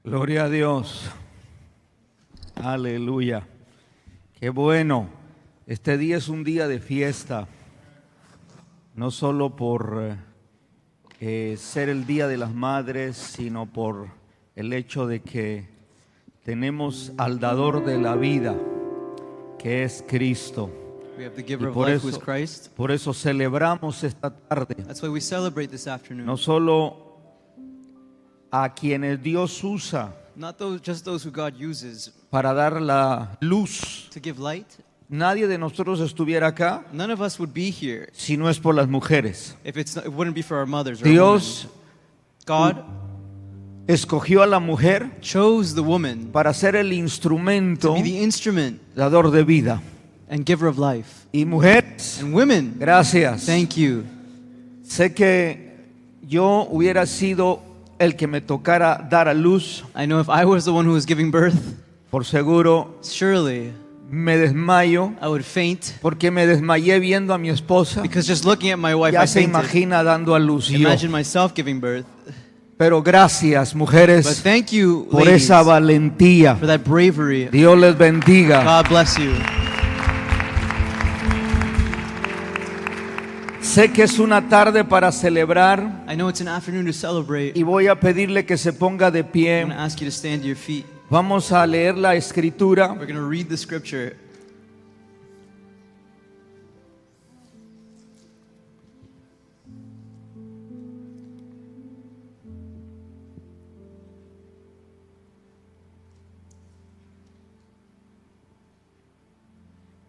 Gloria a Dios. Aleluya. Qué bueno. Este día es un día de fiesta. No solo por ser el Día de las Madres, sino por el hecho de que tenemos al dador de la vida, que es Cristo. We have the giver of life, who is Christ. Por eso celebramos esta tarde. That's why we celebrate this afternoon. No solo a quienes Dios usa Not just those who God uses para dar la luz. to give light. Nadie de nosotros estuviera acá None of us would be here si no es por las mujeres. if it wouldn't be for our mothers or Dios our women. God escogió a la mujer chose the woman para ser el to instrumento be the instrument dador de vida. and giver of life. Y mujeres, And women, gracias. thank you. Sé que yo hubiera sido el que me tocara dar a luz. I know if I was the one who was giving birth, Por seguro surely me desmayo, I would faint, porque me desmayé viendo a mi esposa. because just looking at my wife, Ya I se fainted. imagina dando a luz yo. Imagine myself giving birth. Pero gracias, But mujeres, thank you, por ladies, esa valentía. for that bravery. Dios les bendiga. God bless you. Sé que es una tarde para celebrar I know it's an afternoon to celebrate. y voy a pedirle que se ponga de I'm pie. going to ask you to stand to your feet. Vamos a leer la escritura. We're going to read the scripture.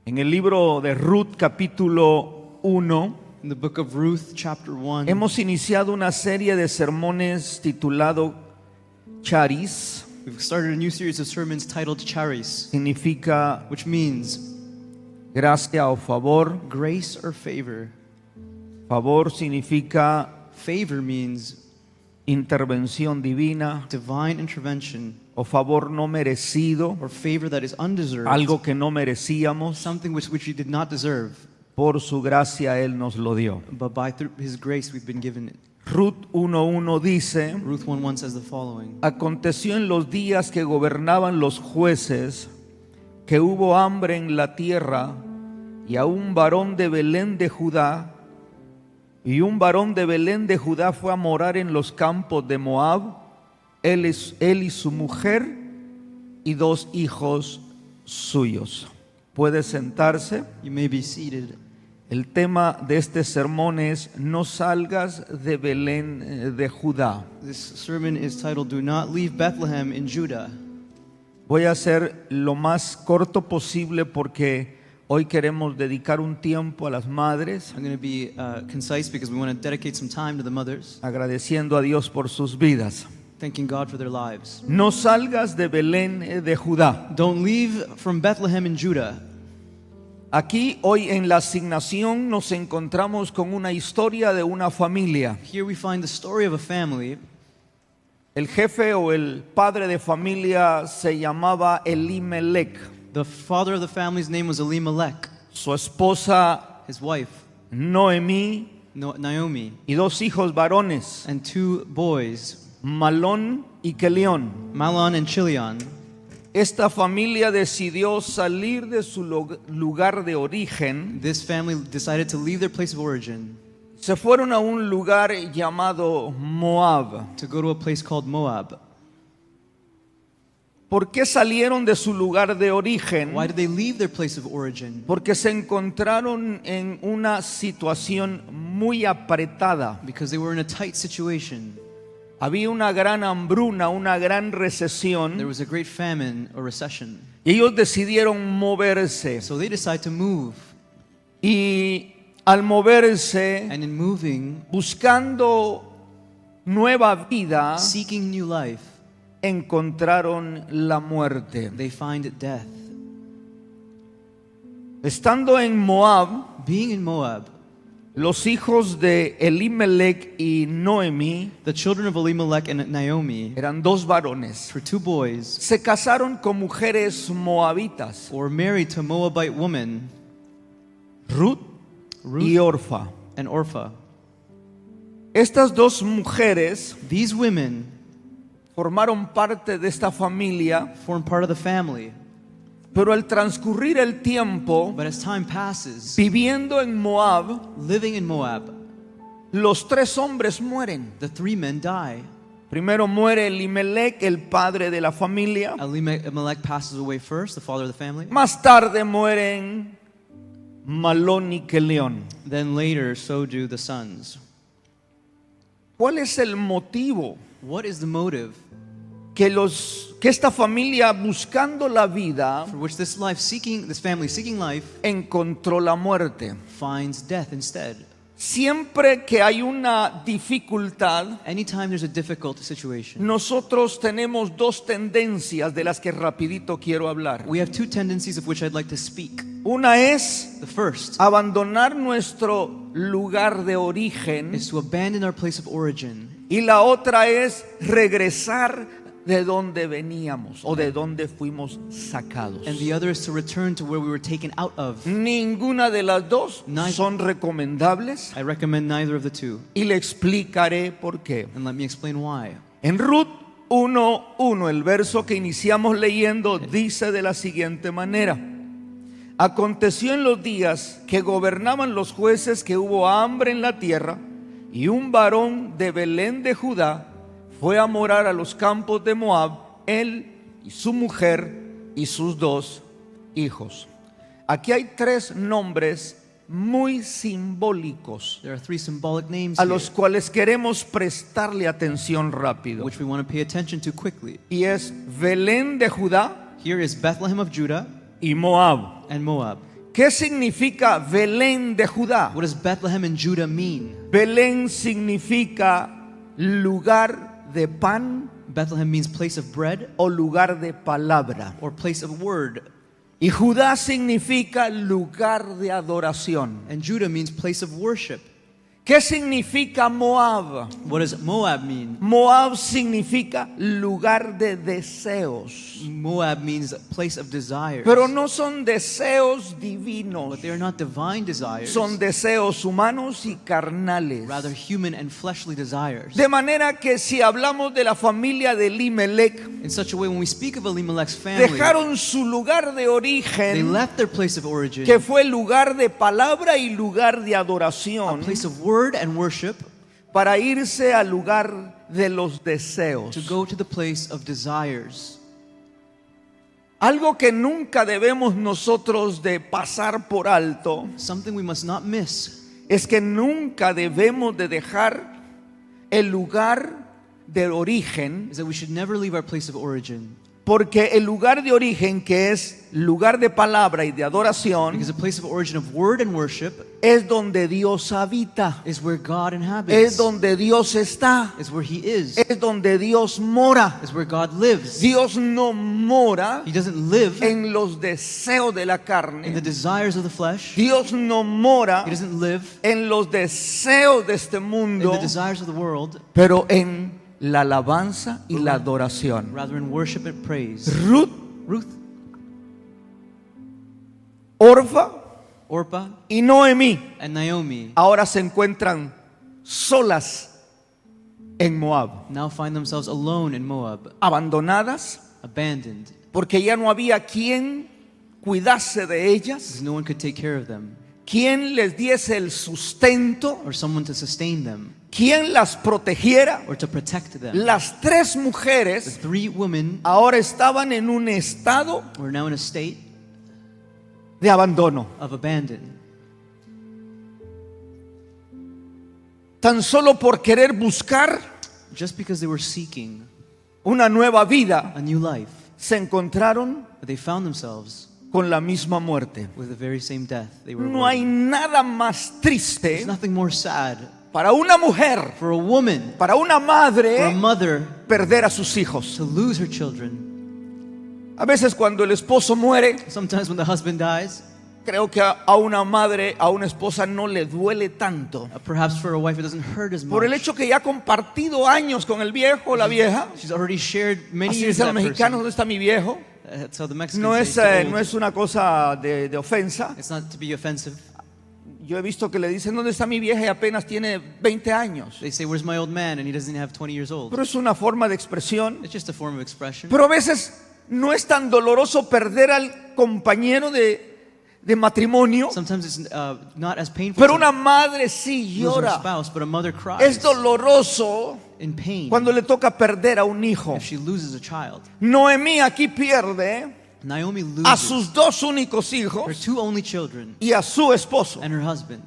En el libro de Ruth, capítulo 1, In the book of Ruth, chapter 1, hemos iniciado una serie de sermones titulado Charis. we've started a new series of sermons titled Charis, Significa which means gracia o favor. grace or favor. Favor significa Favor means intervención divina divine intervention, o favor no merecido, or favor that is undeserved, algo que no merecíamos. something which we did not deserve, Por su gracia Él nos lo dio. but by through His grace we've been given it. Ruth 1:1 dice: Ruth 1:1 says the following. Aconteció en los días que gobernaban los jueces que hubo hambre en la tierra, y a un varón de Belén de Judá, y un varón de Belén de Judá fue a morar en los campos de Moab, él y su mujer y 2 hijos suyos. Puede sentarse. You may be seated. El tema de este sermón es: no salgas de Belén de Judá. This sermon is titled, Do Not Leave Bethlehem in Judah. Voy a hacer lo más corto posible porque hoy queremos dedicar un tiempo a las madres, I'm going to be concise because we want to dedicate some time to the mothers, agradeciendo a Dios por sus vidas. thanking God for their lives. No salgas de Belén de Judá. Don't leave from Bethlehem in Judah. Aquí hoy en la asignación nos encontramos con una historia de una familia. Here we find the story of a family. El jefe o el padre de familia se llamaba Elimelech. The father of the family's name was Elimelech. Su esposa His wife, Noemí Naomi, y 2 hijos varones, and 2 boys, Malón y Kelión. Mahlon and Chilion. Esta familia decidió salir de su lugar de origen. This family decided to leave their place of origin Se fueron a un lugar llamado Moab. to go to a place called Moab. ¿Por qué salieron de su lugar de origen? Why did they leave their place of origin? Porque se encontraron en una situación muy apretada. Because they were in a tight situation. Había una gran hambruna, una gran There recesión, was a great famine or recession. y ellos decidieron moverse. So they decide to move. Y al moverse, And in moving, buscando nueva vida, seeking new life, encontraron la muerte. they find death. Estando en Moab, Being in Moab, los hijos de Elimelech y Noemí the children of Elimelech and Naomi eran 2 varones. were 2 boys, Se casaron con mujeres moabitas, were married to Moabite women, Ruth y Orfa. and Orpha. Estas 2 mujeres These women formaron parte de esta familia, formed part of the family. pero al transcurrir el tiempo, But as time passes, viviendo en Moab, living in Moab, los 3 hombres mueren. the 3 men die. Primero muere Elimelech, el padre de la familia. Elimelech passes away first, the father of the family. Más tarde mueren Malón y Kelión. Then later, so do the sons. ¿Cuál es el motivo What is the motive que esta familia, buscando la vida, for which this family seeking life encontró la muerte? finds death instead? Siempre que hay una dificultad, Anytime there's a difficult situation, nosotros tenemos 2 tendencias de las que rapidito quiero hablar. we have 2 tendencies of which I'd like to speak. Una es The first abandonar nuestro lugar de origen is to abandon our place of origin, y la otra es regresar de donde veníamos o de donde fuimos sacados. and the other is to return to where we were taken out of. Ninguna de las dos Neither. son recomendables I recommend neither of the two, y le explicaré por qué. and let me explain why. En Ruth 1:1, el verso que iniciamos leyendo dice de la siguiente manera: aconteció en los días que gobernaban los jueces que hubo hambre en la tierra, y un varón de Belén de Judá fue a morar a los campos de Moab, él y su mujer y sus 2 hijos. Aquí hay 3 nombres muy simbólicos There are 3 symbolic names a here, los cuales queremos prestarle atención rápido. which we want to pay attention to quickly. Y es Belén de Judá Here is Bethlehem of Judah y Moab. and Moab. ¿Qué significa Belén de Judá? What does Bethlehem and Judah mean? Belén significa lugar de pan Bethlehem means place of bread o lugar de palabra. or place of word, Y Judá significa lugar de adoración. and Judah means place of worship. ¿Qué significa Moab? What does Moab mean? Moab significa lugar de deseos. Moab means place of desires. Pero no son deseos divinos. But they are not divine desires, Son deseos humanos y carnales. rather human and fleshly desires. De manera que si hablamos de la familia de Elimelech, In such a way, when we speak of Elimelech's family, dejaron su lugar de they origen, left their place of origin, que fue lugar de palabra y lugar de a adoración, place of word and worship, para irse al lugar de los deseos. to go to the place of desires. Algo que nunca debemos nosotros de pasar por alto Something we must not miss es que nunca debemos de dejar el lugar de origen, is that we should never leave our place of origin, porque el lugar de origen, que es lugar de palabra y de adoración, because the place of origin of word and worship es donde Dios habita, is where God es inhabits, donde Dios está, is where He is donde Dios mora. is where God lives. Dios no mora He doesn't live en los deseos de la in the carne. desires of the flesh. Dios no mora He doesn't live en los deseos de este in mundo, the desires of the world, pero en la alabanza y la adoración. rather in worship and praise. Ruth, Ruth, Orfa Orpah, y Noemí and Naomi ahora se encuentran solas en Moab, now find themselves alone in Moab, abandonadas, abandoned, porque ya no había quien cuidase de ellas, because no one could take care of them, quien les diese el sustento, or someone to sustain them, quien las protegiera. or to protect them. Las 3 The mujeres 3 women ahora estaban en un estado were now in a state de abandono. of abandon, Tan solo por querer buscar just because they were seeking una nueva vida, a new life, se encontraron but they found themselves con la misma muerte. with the very same death they were No hay avoiding. nada más There's triste nothing more sad para una mujer, for a woman, para una for a madre, mother, perder a sus hijos. to lose her children. A veces cuando el esposo muere, Sometimes when the husband dies, creo que a una madre, a una esposa no le duele tanto. perhaps for a wife it doesn't hurt as Por el much. hecho que ya ha compartido años con el viejo o la vieja. She's already shared many Así years dicen with los that mexicanos, ¿dónde person. está mi viejo? That's how the Mexicans No say es, it's old. no es una cosa de ofensa. It's not to be offensive. Yo he visto que le dicen, ¿dónde está mi vieja? Y apenas tiene 20 años. They say, "Where's my old man?" And he doesn't have 20 years old. Pero es una forma de expresión. It's just a form of expression. Pero a veces no es tan doloroso perder al compañero de matrimonio. Sometimes it's not as painful Pero to una madre sí lose her llora. spouse, but a mother cries Es doloroso in pain cuando le toca perder a un hijo. if she loses a child. Noemí aquí pierde Naomi a loses sus dos únicos her hijos two only children y a su esposo. and her husband.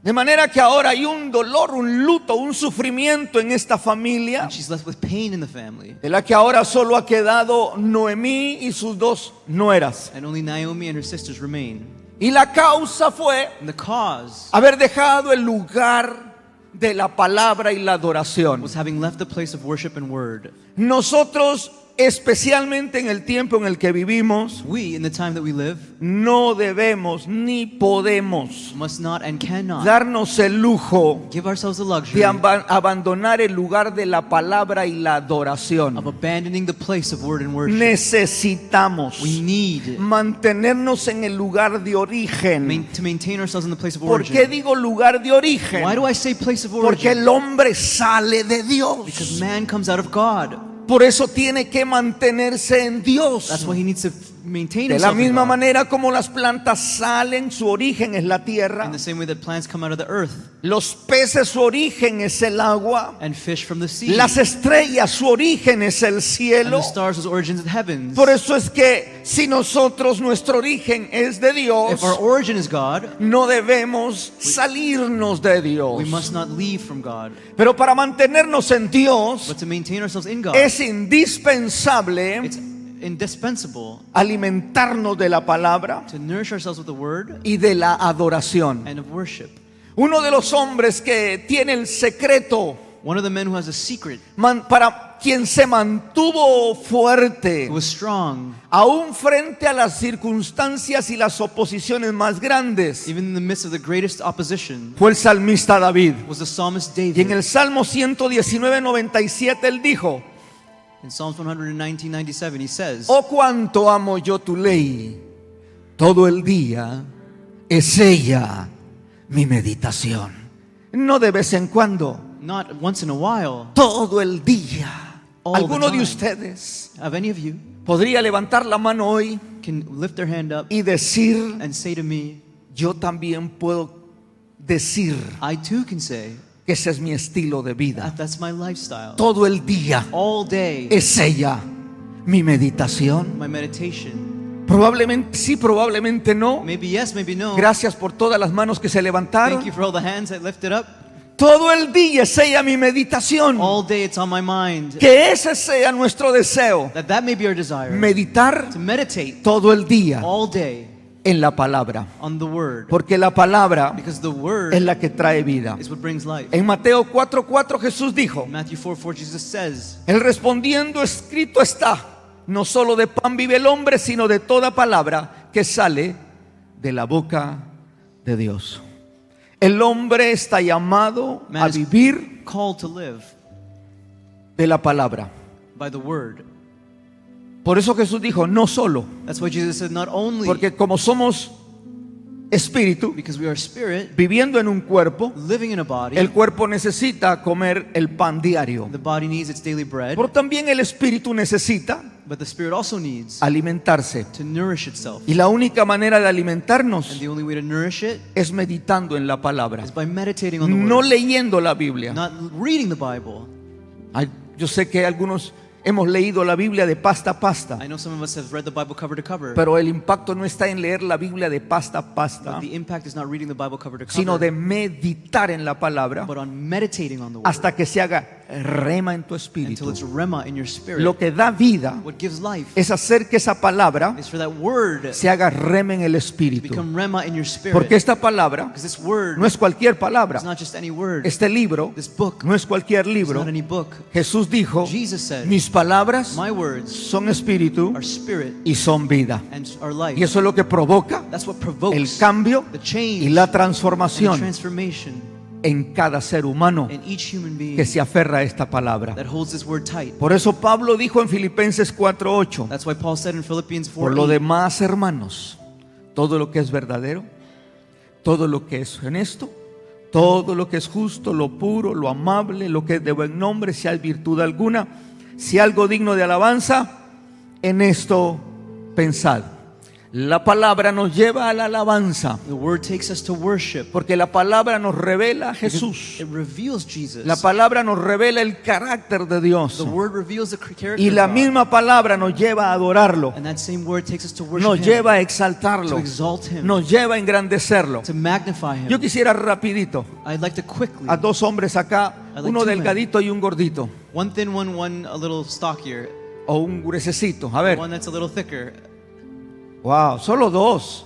De manera que ahora hay un dolor, un luto, un sufrimiento en esta familia, And she's left with pain in the family. de la que ahora solo ha quedado Noemí y sus dos nueras. And only Naomi and her sisters remain. Y la causa fue And the cause haber dejado el lugar de la palabra y la adoración. was having left the place of worship and word. Nosotros, especialmente en el tiempo en el que vivimos, We, in the time that we live, no debemos ni podemos must not and cannot darnos el lujo give ourselves the luxury de abandonar el lugar de la palabra y la of adoración. abandoning the place of word and worship. Necesitamos We need mantenernos en el lugar de origen. to maintain ourselves in the place of ¿Por qué origin. digo lugar de origen? Why do I say place of Porque origin? el hombre sale de Because Dios. man comes out of God. Por eso tiene que mantenerse en Dios. That's why he needs to maintain De la himself in misma God. manera como las plantas salen, su origen es la tierra. In the same way that plants come out of the earth Los peces, su origen es el agua. and fish from the sea. Las estrellas, su origen es el And cielo. the stars, whose origins of the heavens. Por eso es que si nosotros, nuestro origen es de Dios, If our origin is God, no debemos salirnos de Dios. we must not leave from God. Pero para mantenernos en Dios But to maintain ourselves in God, es indispensable it's indispensable alimentarnos de la palabra to nourish ourselves with the word y de la adoración. and of worship. Uno de los hombres que tiene el secreto One of the men who has a secret, para quien se mantuvo fuerte who was strong, aún frente a las circunstancias y las oposiciones más grandes, even in the midst of the greatest opposition, fue el salmista David. was the psalmist Y en David. el Salmo 119:97 él dijo: In Psalms 119:97, he says, oh, cuánto amo yo tu ley, todo el día es ella mi meditación. No de vez en cuando, not once in a while, todo el día. All the ¿Alguno de time. ustedes have any of you podría levantar la mano hoy can lift their hand up y decir: and say to me, yo también puedo decir I too can say que ese es mi estilo de vida? that that's my lifestyle. Todo el día All day, es ella mi meditación. my meditation. Probablemente sí, probablemente no. Maybe yes, maybe no. Gracias por todas las manos que se levantaron. Thank you for all the hands that lifted up. Todo el día es ella mi meditación. All day it's on my mind. Que ese sea nuestro deseo. That may be our desire. Meditar To meditate todo el día all day en la palabra. on the word. Porque la palabra Because the word es la que trae vida. is what brings life. En Mateo 4:4 Jesús dijo: In Matthew 4:4, Jesus says, Él respondiendo, escrito está, no solo de pan vive el hombre, sino de toda palabra que sale de la boca de Dios. El hombre está llamado a Man is vivir called to live de la palabra. by the word. Por eso Jesús dijo, no solo, That's why Jesus said, not only porque como somos espíritu, because we are spirit, viviendo en un cuerpo, living in a body, el cuerpo necesita comer el pan diario. the body needs its daily bread, Pero también el espíritu necesita but the spirit also needs alimentarse. to nourish itself. Y la única manera de And alimentarnos the only way to nourish it es meditando en la palabra, is by meditating on the no word, leyendo la Biblia. not reading the Bible. Yo sé que algunos hemos leído la Biblia de pasta a pasta, I know some of us have read the Bible cover to cover, pero el impacto no está en leer la Biblia de pasta a pasta, but the impact is not reading the Bible cover to sino de cover, meditar en la palabra but on meditating on the word hasta que se haga rema en tu until espíritu. it's rema in your spirit. Lo que da vida What gives life es hacer que esa palabra is for that word se haga rema en el to espíritu. become rema in your spirit. Porque esta palabra Because this word no es cualquier palabra. is not just any word. Este libro This book no es cualquier is libro. not any book. Jesús dijo, Jesus said, mis palabras my words son espíritu are spirit y son vida. and are life. Y eso es lo que provoca That's what provokes el cambio the change y la and the transformación transformation en cada ser humano in each human being que se aferra a esta palabra. that holds this word tight. Por eso Pablo dijo en Filipenses 4:8, That's why Paul said in Philippians por lo 4:8, demás, hermanos, todo lo que es verdadero, todo lo que es honesto, todo lo que es justo, lo puro, lo amable, lo que es de buen nombre, si hay virtud alguna, si algo digno de alabanza, en esto pensad. La palabra nos lleva a la alabanza, The word takes us to worship. porque la palabra nos revela a Jesús. It reveals Jesus. La palabra nos revela el carácter de Dios. The word reveals the character Y la of God. misma palabra nos lleva a adorarlo, And that same word takes us to worship nos Him, lleva a to exaltarlo, exalt Him, nos lleva a engrandecerlo. to magnify Him. Yo quisiera rapidito I'd like to quickly, a dos hombres acá, I like uno two delgadito y un gordito, one thin one a little stockier, o un gruesecito. A ver, one that's a little thicker. wow, solo dos.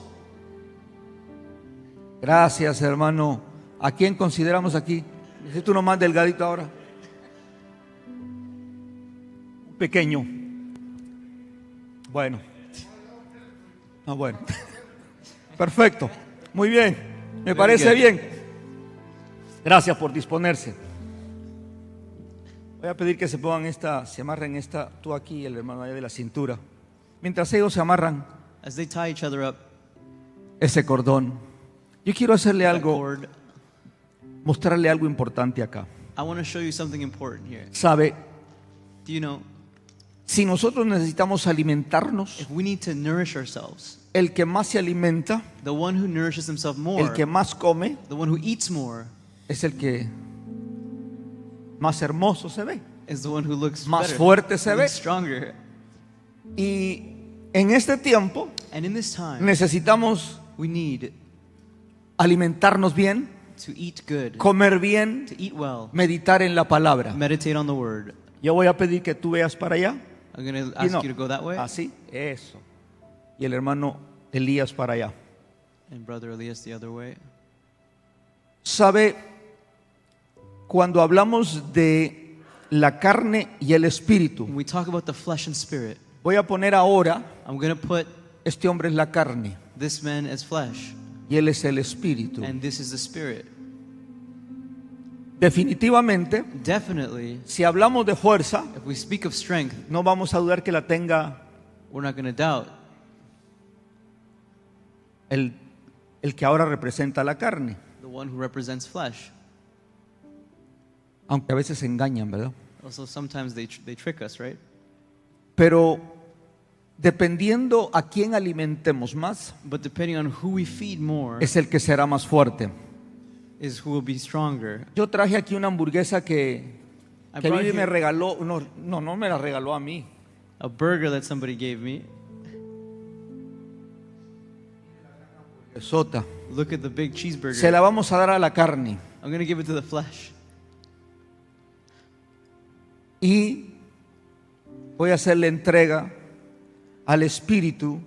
Gracias, hermano. ¿A quién consideramos aquí? Necesito uno más delgadito ahora. Pequeño. Bueno. Ah, bueno. Perfecto. Muy bien. Me parece bien. Gracias por disponerse. Voy a pedir que se pongan se amarren esta, tú aquí y el hermano allá de la cintura. Mientras ellos se amarran As they tie each other up, ese cordón, yo quiero hacerle that algo, cord, mostrarle algo importante acá. I want to show you something important here. Sabe, Do you know, si nosotros necesitamos alimentarnos, if we need to nourish ourselves, el que más se alimenta, the one who nourishes himself more, el que más come, the one who eats more, es el que más hermoso se ve, is the one who looks más better, fuerte se ve. looks stronger. Y en este tiempo And in this time, necesitamos we need alimentarnos bien, to eat good, comer bien, to eat well, meditar en la palabra. meditate on the word. Yo voy a pedir que tú veas para allá. I'm going to Y ask no, you to go that way, así, eso. Y el hermano Elías para allá. and Brother Elias the other way. Sabe, cuando hablamos de la carne y el espíritu, When we talk about the flesh and spirit, voy a poner ahora, I'm going to put este hombre es la carne this man as flesh, y él es el espíritu. and this is the spirit. Definitivamente, Definitely, si hablamos de fuerza, if we speak of strength, no vamos a dudar que la tenga we're not going to doubt el que ahora representa la carne, the one who represents flesh. aunque a veces se engañan, ¿verdad? Also, sometimes they trick us, right? Pero dependiendo a quién alimentemos más, But depending on who we feed more es el que será más fuerte. is who will be stronger. Yo traje aquí una hamburguesa que I Vivi brought me here regaló, no me la regaló a mí. a burger that somebody gave me. Sota. Look at the big cheeseburger. Se la vamos a dar a la carne. I'm going to give it to the flesh. Y voy a hacerle entrega al espíritu,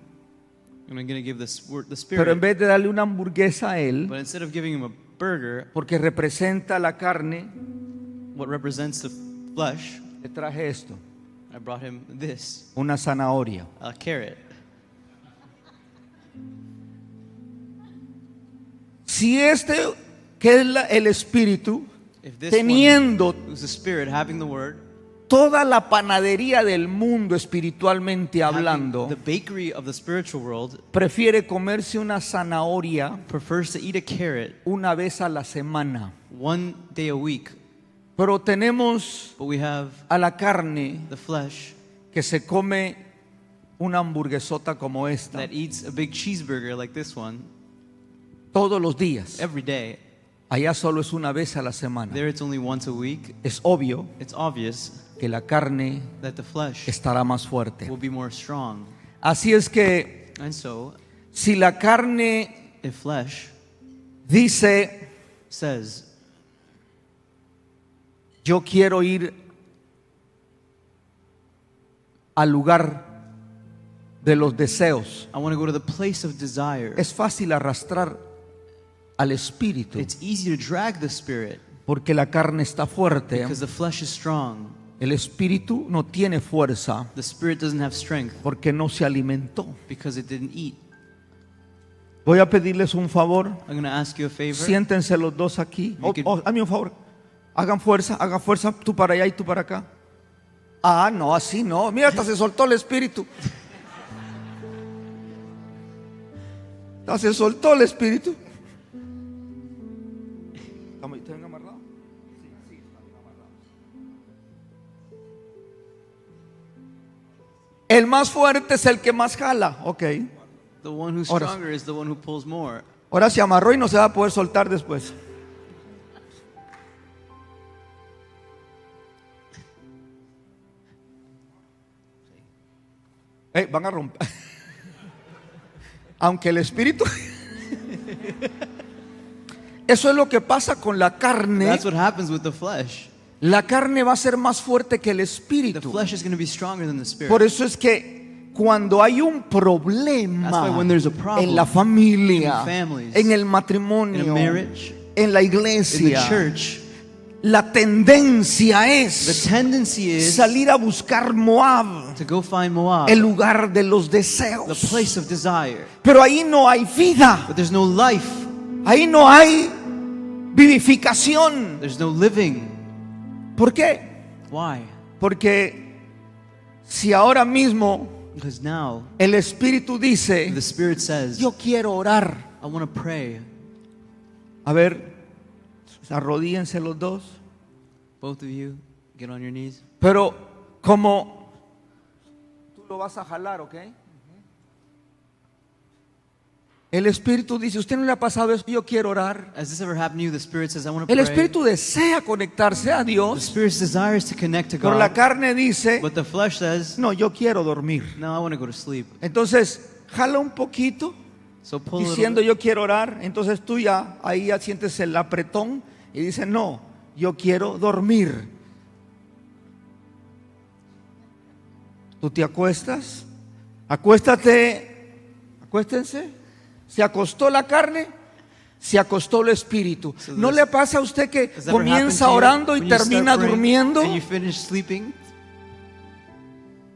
And I'm going to give the pero en spirit. vez de darle una hamburguesa a él, But instead of giving him a burger, porque representa la carne, what represents the flesh, le traje esto, I brought him this, una zanahoria. a carrot. Si que es el espíritu, If this teniendo one, who's the spirit, having the word, toda la panadería del mundo espiritualmente having hablando, the bakery of the spiritual world, prefiere comerse una zanahoria prefers to eat a carrot una vez a la semana. one day a week, Pero tenemos but we have a la carne the flesh que se come una hamburguesota como esta that eats a big cheeseburger like this one todos los días. every day. Allá solo es una vez a la semana. There it's only once a week. Es obvio It's obvious que la carne that the flesh estará más fuerte. will be more strong. Así es que And so, si la carne if flesh dice, says, yo quiero ir al lugar de los deseos, I want to go to the place of desire, es fácil arrastrar al espíritu it's easy to drag the spirit porque la carne está fuerte. because the flesh is strong. El espíritu no tiene fuerza The spirit doesn't have strength porque no se alimentó. because it didn't eat. Voy a pedirles un favor. I'm going to ask you a favor. Siéntense los dos aquí. You could- Hazme un favor. Hagan fuerza, tú para allá y tú para acá. Ah, no, así no. Mira, hasta se soltó el espíritu. Hasta se soltó el espíritu. ¿Están amarrados? Sí, están amarrados. El más fuerte es el que más jala. Ok. The one who's Ahora- stronger is the one who pulls more. Ahora se amarró y no se va a poder soltar después. Van a romper. Aunque el espíritu. Eso es lo que pasa con la carne. That's what happens with the flesh. La carne va a ser más fuerte que el The espíritu. flesh is going to be stronger than the spirit. Por eso es que cuando hay un That's problema why when there's a problem en la familia, in families, en el in a matrimonio, marriage, en la in the iglesia, church, la tendencia the es tendency is salir a buscar Moab, to go find Moab, el lugar de los the deseos. place of desire. Pero ahí no hay vida, But there's no life. ahí no hay vivificación. There's no living. ¿Por qué? Why? Porque si ahora mismo Because now el Espíritu dice, the Spirit says, yo quiero orar. I want to pray. A ver, arrodíense los dos. Both of you, get on your knees. Pero como tú lo vas a jalar, ¿ok? El Espíritu dice, ¿usted no le ha pasado eso? Yo quiero orar. Has this ever happened to you? The Spirit says, I want to El pray. Espíritu desea conectarse a The Dios, Spirit's desire is to connect to pero la God. carne dice, But the flesh says, no, yo quiero dormir. no, I want to go to sleep. Entonces, jala un poquito So pull a little diciendo bit. yo quiero orar. Entonces tú ya, ahí ya sientes el apretón y dices, no, yo quiero dormir. Tú te acuestas, acuéstense. Se acostó la carne, se acostó el espíritu. So ¿No this- le pasa a usted que Has that ever happened comienza to you? orando y When you start termina praying durmiendo? And you finish sleeping.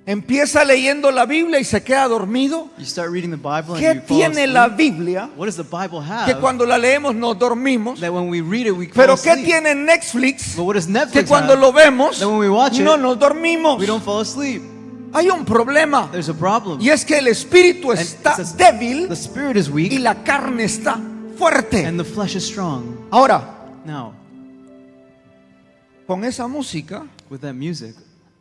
Empieza leyendo la Biblia y se queda dormido. You start reading the Bible and ¿Qué you fall tiene asleep. la Biblia? What does the Bible have? Que cuando la leemos nos dormimos. That when we read it, we fall Pero ¿qué asleep. tiene Netflix? But what does Que Netflix cuando have? lo vemos That when we watch it, no nos dormimos. we don't fall asleep. Hay un problema There's a problem. y es que el espíritu And está it says débil the spirit is y weak la carne está fuerte. and the flesh is strong. Ahora, Now, con esa música with that music,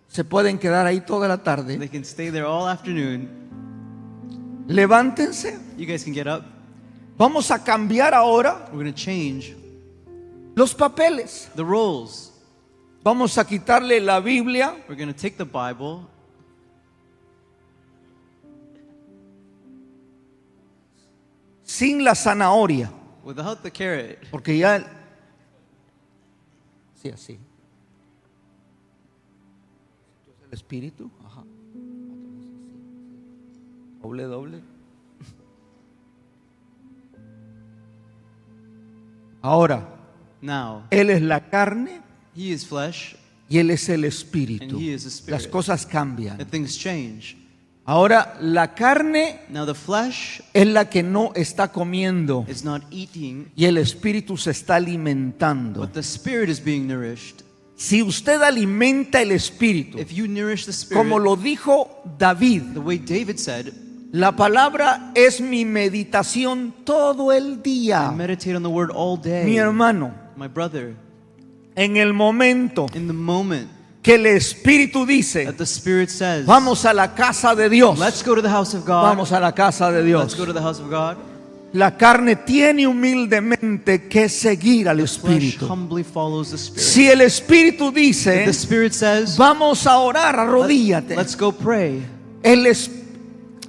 se pueden quedar ahí toda la they tarde. can stay there all afternoon. Levántense. You guys can get up. Vamos a cambiar ahora We're going to change los papeles. the roles. Vamos a quitarle la Biblia We're going to take the Bible sin la zanahoria. without the carrot. Porque ya... Sí, así. Entonces el espíritu. Ajá. Doble, doble. Ahora, Now, Él es la carne he is flesh y Él es el and espíritu. he is the spirit. Las cosas cambian. And things change. Ahora, la carne Now, the flesh es la que no está comiendo is not eating, y el espíritu se está alimentando. but the spirit is being nourished. Si usted alimenta el espíritu, If you nourish the spirit, como lo dijo David, the way David said, la palabra es mi meditación todo el I día. meditate on the word all day. Mi hermano, My brother, en el momento in the moment que el espíritu dice, that the spirit says, vamos a la casa de Dios, let's go to the house of God. vamos a la casa de Let's Dios. go to the house of God. La carne tiene humildemente que seguir al Flesh espíritu. humbly follows the spirit. Si el espíritu If dice, the spirit says, vamos a orar, arrodíllate. let's go pray.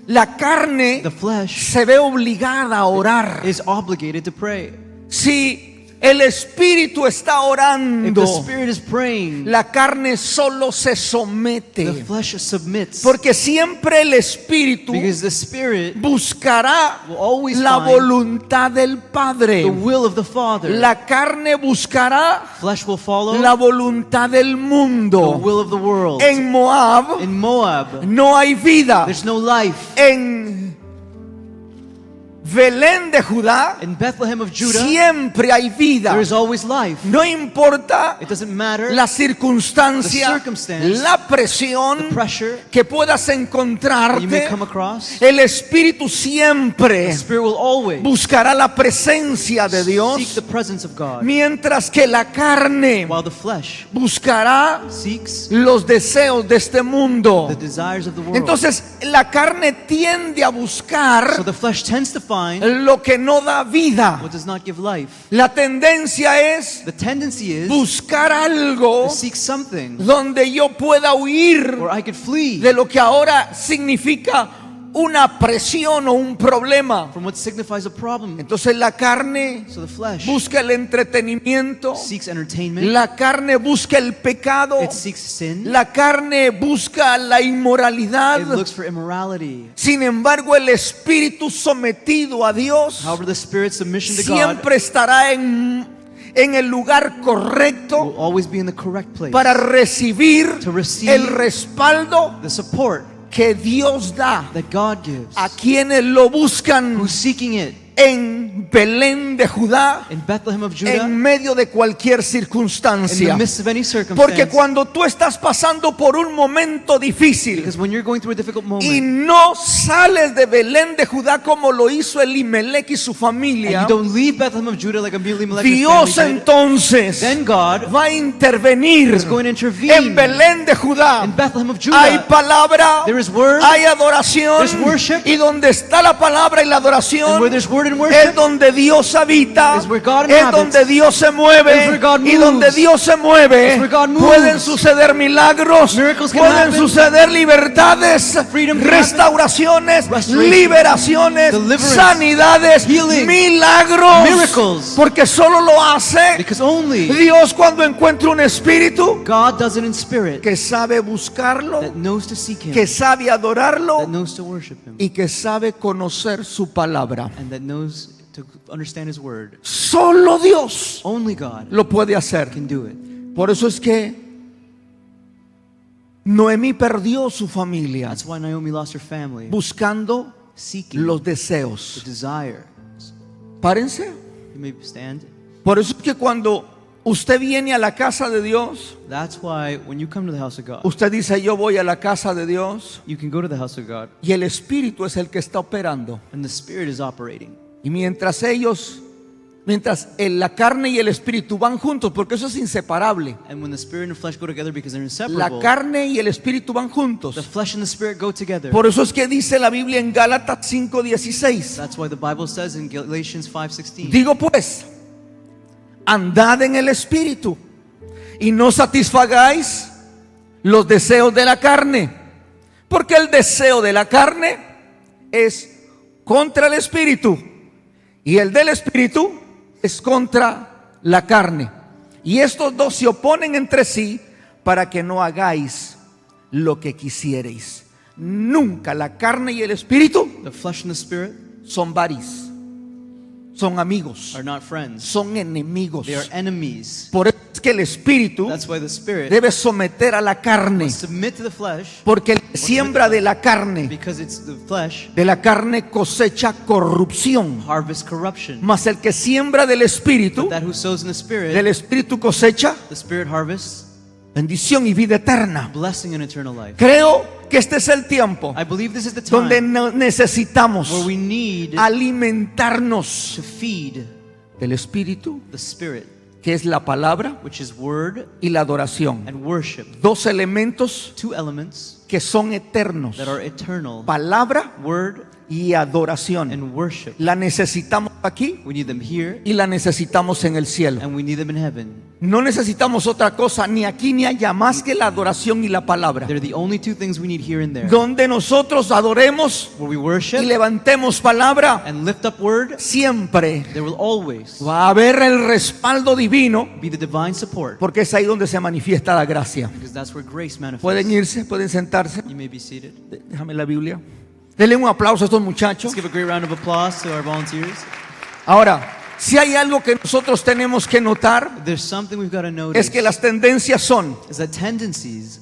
La carne The flesh se ve obligada a orar. is obligated to pray. Si el espíritu está If orando, the spirit is praying, la carne solo se the somete. flesh submits. Porque siempre el espíritu Because the spirit buscará will always la find voluntad del Padre. the will of the Father. La carne buscará Flesh will follow la voluntad del the mundo. will of the world. En Moab In Moab, no hay vida. there's no life. En Belén de Judá, In Bethlehem of Judah, siempre hay vida. there is always life. No importa It doesn't matter la circunstancia, the circumstance, la presión the pressure que puedas that you may encontrarte. come across. El Espíritu siempre The Spirit will always buscará la presencia de seek Dios, the presence of God, mientras que la carne while the flesh buscará seeks los deseos de este mundo. the desires of the world. Entonces la carne tiende a So buscar the flesh tends to find lo que no da vida. what does not give life. La tendencia es The tendency is buscar algo to seek something donde yo pueda huir where I could flee de lo que ahora significa una presión o un problema. from what signifies a problem. Entonces la carne So the flesh busca el entretenimiento, seeks entertainment. la carne busca el pecado, It seeks sin. la carne busca la inmoralidad. It looks for immorality. Sin embargo, el espíritu sometido a Dios However, the Spirit's submission to God siempre estará en el lugar correcto will always be in the correct place para recibir to receive el respaldo the support que Dios da that God gives. a quienes lo buscan Who's seeking it en Belén de Judá, in Bethlehem of Judah, en medio de cualquier in circunstancia. the midst of any Porque circumstance. cuando tú estás pasando por un momento difícil Because when you're going through a difficult y moment no sales de Belén de Judá como lo hizo Elimelech y su and familia, you don't leave Bethlehem of Judah like Abimelech Dios entonces then God va a intervenir is going to intervene en Belén de Judá. in Bethlehem of Hay Judah. palabra, There is word, hay adoración, there's worship, y donde está la palabra y la and adoración where there's word and es worship, donde Dios habita, is where God es inhabits, donde Dios se mueve, is where God y moves, donde Dios se mueve is where God moves. pueden suceder milagros, Miracles can pueden happen, suceder libertades, freedom can restauraciones, restoration, liberaciones, deliverance, sanidades, healing, milagros, miracles. porque solo lo hace because only Dios cuando encuentra un espíritu God does it in spirit, que sabe buscarlo, that knows to seek Him, que sabe that adorarlo knows to worship Him, y que sabe conocer su palabra. and that knows to understand His word. Solo Dios Only God lo puede hacer. can do it. Por eso es que Noemí perdió su familia That's why Naomi lost her family, buscando seeking los the deseos. desire. Párense. You may stand. Por eso es que cuando usted viene a la casa de Dios, That's why when you come to the house of God, usted dice yo voy a la casa de Dios you can go to the house of God, y el Espíritu es el que está operando. and the Spirit is operating. Y mientras la carne y el Espíritu van juntos, porque eso es inseparable. And when the Spirit and the flesh go together, because they're La inseparable, carne y el Espíritu van the juntos. flesh and the Spirit go together. Por eso es que dice la Biblia en Gálatas 5:16. That's why the Bible says in Galatians 5:16, Digo pues, andad en el Espíritu y no satisfagáis los deseos de la carne, porque el deseo de la carne es contra el Espíritu y el del Espíritu es contra la carne. Y estos dos se oponen entre sí para que no hagáis lo que quisierais. Nunca la carne y el Espíritu the flesh and the Spirit son buddies, son amigos, are not friends. son enemigos. They are enemies. Por eso es que el Espíritu That's why the Spirit debe someter a la carne, must submit to the flesh, porque el que siembra de la carne, because it's the flesh de la carne cosecha corrupción, harvests corruption. mas el que siembra del Espíritu, That who sows in the Spirit, del Espíritu cosecha the Spirit harvests bendición y vida eterna. blessing and eternal life. Creo que este es el tiempo I believe this is the donde time necesitamos where we need alimentarnos to feed del Espíritu, the Spirit, que es la palabra which is word y la adoración. and worship. Dos elementos Two elements que son eternos: that are eternal, palabra word y adoración. and worship. La necesitamos aquí We need them here y la necesitamos en el cielo. and we need them in heaven. No necesitamos otra cosa ni aquí ni allá más que la adoración y la palabra. They're the only two things we need here and there. Donde nosotros adoremos Where we y worship levantemos palabra, and lift up word, siempre there will always va a haber el respaldo divino, be the divine support, porque es ahí donde se manifiesta la gracia. because that's where grace Pueden manifests. irse, pueden sentarse. You may be seated. Déjame la Biblia. Denle un aplauso a estos muchachos. Let's give a great round of applause to our volunteers. Ahora, si hay algo que nosotros tenemos que notar, There's something we've got to notice, es que las tendencias son is that tendencies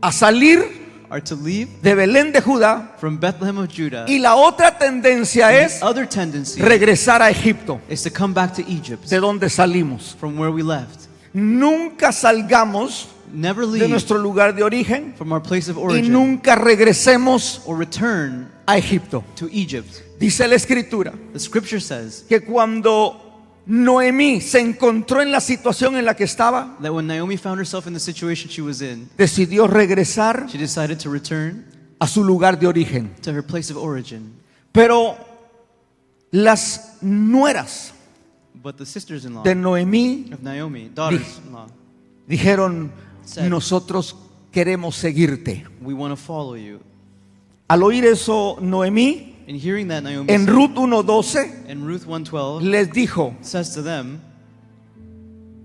a salir are to leave de Belén de Judá, from Bethlehem of Judah. y la otra tendencia And es the other tendency regresar a Egipto, is to come back to Egypt, de donde salimos. from where we left. Nunca salgamos Never de leave nuestro lugar de origen from our place of y origin nunca regresemos or return a Egipto. to Egypt. Dice la Escritura The scripture says que cuando Noemí se encontró en la situación en la que estaba, that when Naomi found herself in the situation she was in, decidió regresar she decided to return a su lugar de origen. to her place of origin. Pero las nueras But the sisters-in-law de Noemí of Naomi, daughters-in-law, dijeron, Said, nosotros queremos seguirte. we want to follow you. Al oír eso, Noemí, And hearing that, Naomi en said, Ruth 1:12, in Ruth 1:12 les dijo, says to them,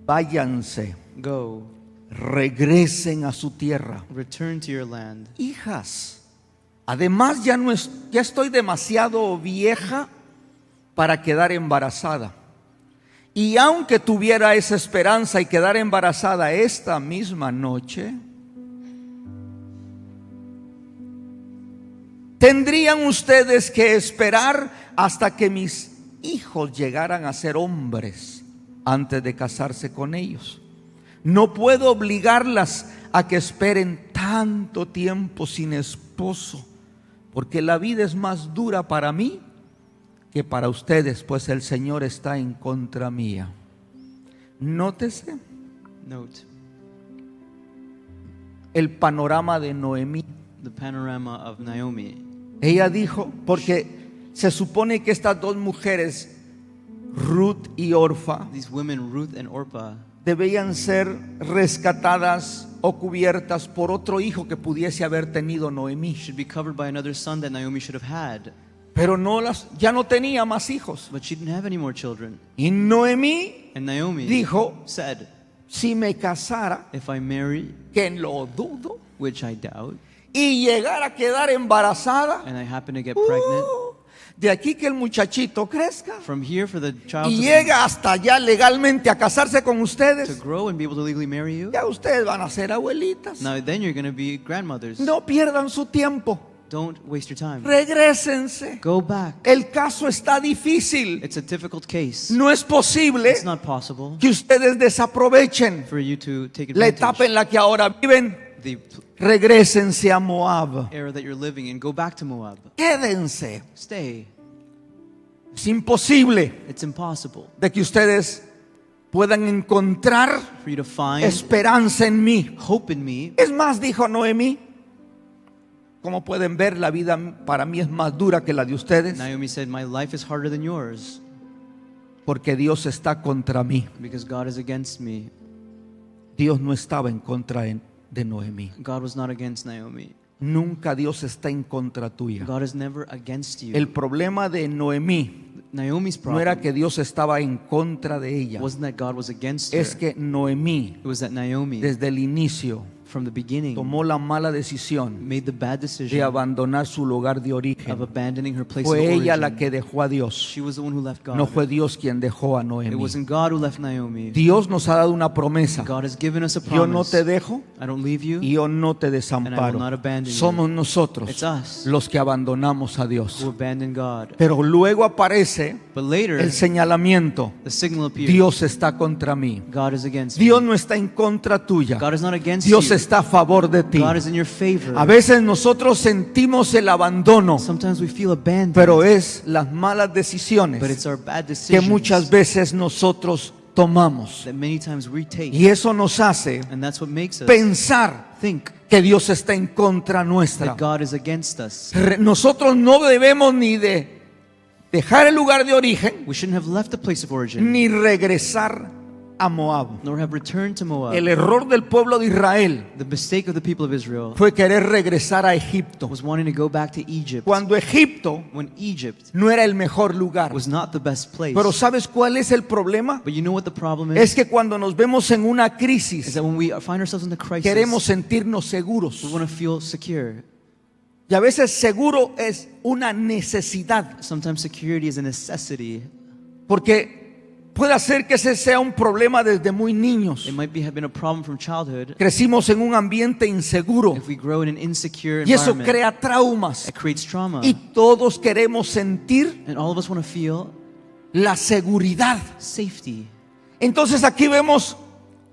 váyanse, go, regresen a su tierra. return to your land. Hijas, además ya estoy demasiado vieja para quedar embarazada. Y aunque tuviera esa esperanza y quedar embarazada esta misma noche, tendrían ustedes que esperar hasta que mis hijos llegaran a ser hombres antes de casarse con ellos. No puedo obligarlas a que esperen tanto tiempo sin esposo, porque la vida es más dura para mí que para ustedes, pues el Señor está en contra mía. Nótese Note el panorama de Noemí. the panorama of Naomi. Ella dijo, porque se supone que estas dos mujeres, Ruth y Orfa, These women, Ruth and Orpah, debían ser rescatadas o cubiertas por otro hijo que pudiese haber tenido Noemí. should be covered by another son that Naomi should have had. Pero ya no tenía más hijos. But she didn't have any more children. Y Noemí And Naomi dijo, said, si me casara, if I marry, que lo dudo, which I doubt, y llegara a quedar embarazada, and I happen to get pregnant, de aquí que el muchachito crezca from here for the child y llega hasta allá legalmente a casarse con to ustedes, grow and be able to legally marry you, ya ustedes van a ser abuelitas. now then you're going to be grandmothers. No pierdan su tiempo, Don't waste your time. regrésense. Go back. El caso está difícil. It's a difficult case. No es posible It's not possible que ustedes desaprovechen for you to take la etapa advantage en la que ahora viven. the Regrésense a Moab. era that you're living in. Go back to Moab. Quédense. Stay. Es imposible It's impossible de que ustedes puedan encontrar for you to find esperanza en mí. hope in me. Es más, dijo Noemí, como pueden ver, la vida para mí es más dura que la de ustedes, Naomi said, my life is harder than yours porque Dios está contra mí. because God is against me. Dios no estaba en contra de Noemí. God was not against Naomi. Nunca Dios está en contra tuya. God is never against you. El problema de Noemí Naomi's no problem era que Dios estaba en contra de ella, wasn't that God was against her. es que Noemí It was that Naomi, desde el inicio from the beginning, tomó la mala decisión made the bad de decision abandonar su lugar de of origen. abandoning her place of Fue ella origin. la que dejó a Dios, She was the one who left God. no fue Dios quien dejó a It Noemí. wasn't God who left Naomi. Dios nos ha dado una promesa: God has given us a yo no promise. te dejo I don't leave you. y yo no te And I will desamparo. not abandon you. Somos nosotros It's us los que abandonamos a Dios. who abandon God. Pero luego aparece But later, el señalamiento: the signal appears. Dios está contra mí. God is against Dios me. no está en contra tuya, God is not against Dios you. está a favor de ti. God is in your favor. A veces nosotros sentimos el abandono, Sometimes we feel abandoned, pero es las malas but decisiones it's our bad que decisions muchas veces nosotros tomamos. that many times we take. Y eso nos hace And that's what makes us pensar think que Dios está en contra nuestra. that God is against us. Nosotros no debemos ni de dejar el lugar de origen We shouldn't have left the place of origin, ni regresar a Moab. nor have returned to Moab. El error del pueblo de Israel The mistake of the people of Israel fue querer regresar a Egipto, was wanting to go back to Egypt, cuando Egipto when Egypt no era el mejor lugar. was not the best place. Pero ¿sabes cuál es el problema? But you know what the problem Es is? que cuando nos vemos en una Is crisis, that when we find ourselves in the crisis, queremos sentirnos seguros. we want to feel secure. Y a veces seguro es una necesidad, Sometimes security is a necessity porque Puede ser que ese sea un problema desde muy niños. It might have been a problem from childhood. Crecimos en un ambiente inseguro If we grow in an insecure y eso environment, crea traumas. it creates trauma. Y todos queremos sentir And all of us want to feel la seguridad. safety. Entonces aquí vemos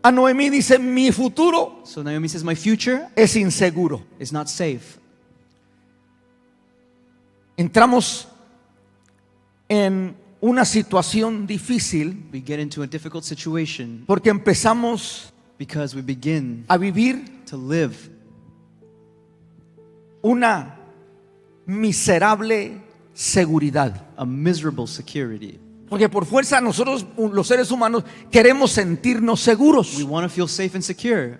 a Noemí, dice, mi futuro So Naomi says, my future es inseguro. is not safe. Entramos en una situación difícil We get into a difficult situation porque empezamos because we begin a vivir to live una miserable seguridad. a miserable security. Porque por fuerza nosotros, los seres humanos, queremos sentirnos seguros. We want to feel safe and secure.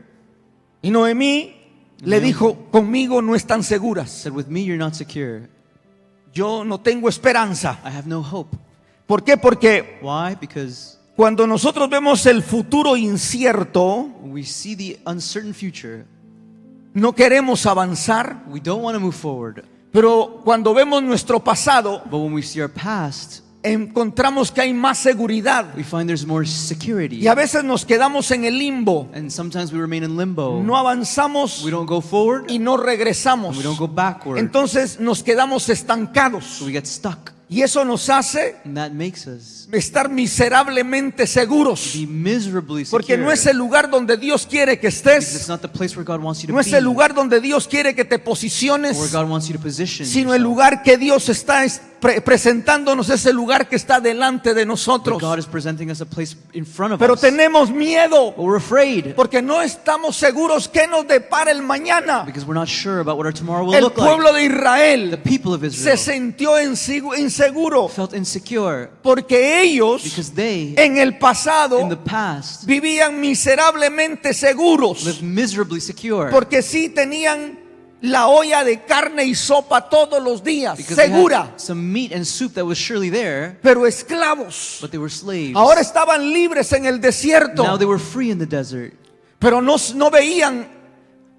Y Noemí le dijo, conmigo no están seguras. Said, with me you're not secure. Yo no tengo esperanza. I have no hope. ¿Por qué? Porque Why? Because cuando nosotros vemos el futuro incierto, when we see the uncertain future, no queremos avanzar. we don't want to move forward. Pero cuando vemos nuestro pasado, But when we see our past, encontramos que hay más seguridad. we find there's more security. Y a veces nos quedamos en el limbo. And sometimes we remain in limbo. No avanzamos We don't go forward y no regresamos. and we don't go backward. Entonces nos quedamos estancados. So we get stuck. Y eso nos hace And that makes us estar miserablemente seguros. be miserably secure. Porque no es el lugar donde Dios quiere que Because it's estés. not the place where God wants you to No es be. el lugar donde Dios quiere que te Or where posiciones, God wants you to position sino el yourself. lugar que Dios está presentándonos, es el lugar que está delante de But nosotros. God is presenting us a place in front of Pero us. tenemos miedo But we're afraid porque no estamos seguros qué nos depara el mañana. because we're not sure about what our tomorrow will El look like. pueblo de The Israel people of se Israel sintió inseguro felt insecure porque ellos because they, en el pasado in the past, vivían miserablemente seguros lived miserably secure. porque sí tenían la olla de carne y sopa todos los días, Because they segura, had some meat and soup that was surely there, pero esclavos. but they were slaves. Ahora estaban libres en el desierto, Now they were free in the desert, pero no veían